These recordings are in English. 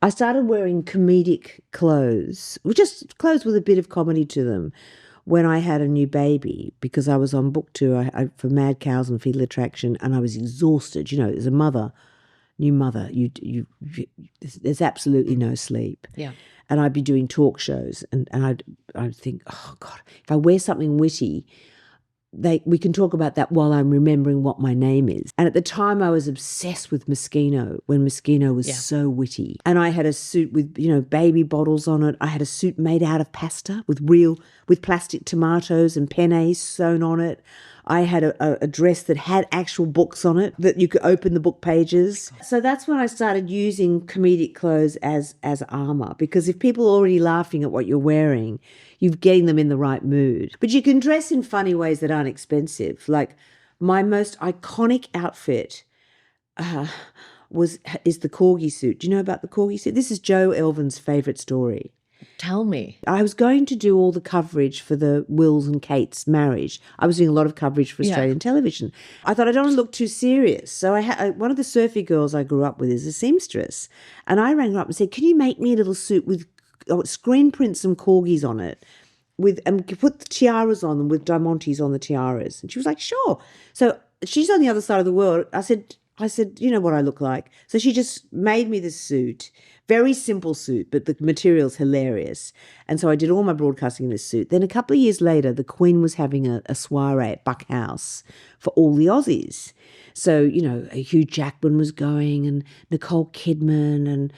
I started wearing comedic clothes, just clothes with a bit of comedy to them, when I had a new baby, because I was on book tour for Mad Cows and Fetal Attraction, and I was exhausted. You know, as a mother, new mother, there's absolutely no sleep. Yeah. And I'd be doing talk shows, and I'd think, oh God, if I wear something witty, we can talk about that while I'm remembering what my name is. And at the time, I was obsessed with Moschino, when Moschino was so witty. And I had a suit with, baby bottles on it. I had a suit made out of pasta with plastic tomatoes and penne sewn on it. I had a dress that had actual books on it, that you could open the book pages. So that's when I started using comedic clothes as armor, because if people are already laughing at what you're wearing, you're getting them in the right mood. But you can dress in funny ways that aren't expensive. Like my most iconic outfit is the corgi suit. Do you know about the corgi suit? This is Joe Elvin's favourite story. Tell me. I was going to do all the coverage for the Wills and Kate's marriage. I was doing a lot of coverage for Australian television. I thought I don't want to look too serious. So I had one of the surfy girls I grew up with is a seamstress. And I rang her up and said, can you make me a little suit with screen print some corgis on it, and put the tiaras on them with diamantes on the tiaras? And she was like, sure. So she's on the other side of the world. I said, you know what I look like? So she just made me this suit, very simple suit, but the material's hilarious. And so I did all my broadcasting in this suit. Then a couple of years later, the Queen was having a soiree at Buck House for all the Aussies. So, Hugh Jackman was going, and Nicole Kidman, and,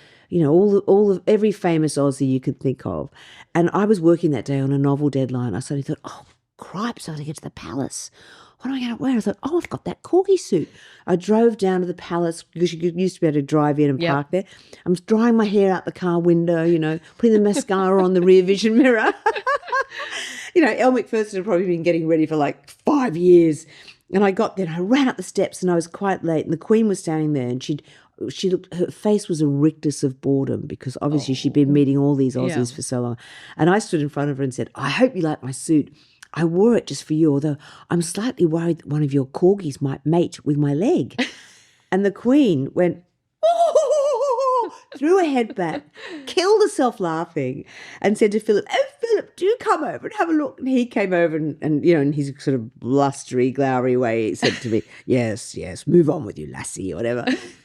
every famous Aussie you could think of. And I was working that day on a novel deadline. I suddenly thought, oh, cripes, I got to get to the palace. What am I going to wear? I thought, oh, I've got that corgi suit. I drove down to the palace, because you used to be able to drive in and park there. I'm drying my hair out the car window, putting the mascara on the rear vision mirror. Elle Macpherson had probably been getting ready for like 5 years. And I got there and I ran up the steps, and I was quite late, and the Queen was standing there, and she looked, her face was a rictus of boredom, because obviously she'd been meeting all these Aussies for so long. And I stood in front of her and said, I hope you like my suit. I wore it just for you, although I'm slightly worried that one of your corgis might mate with my leg. And the Queen went, oh, threw her head back, killed herself laughing, and said to Philip, oh, Philip, do come over and have a look. And he came over and in his sort of blustery, glowery way, he said to me, yes, move on with you, lassie, or whatever.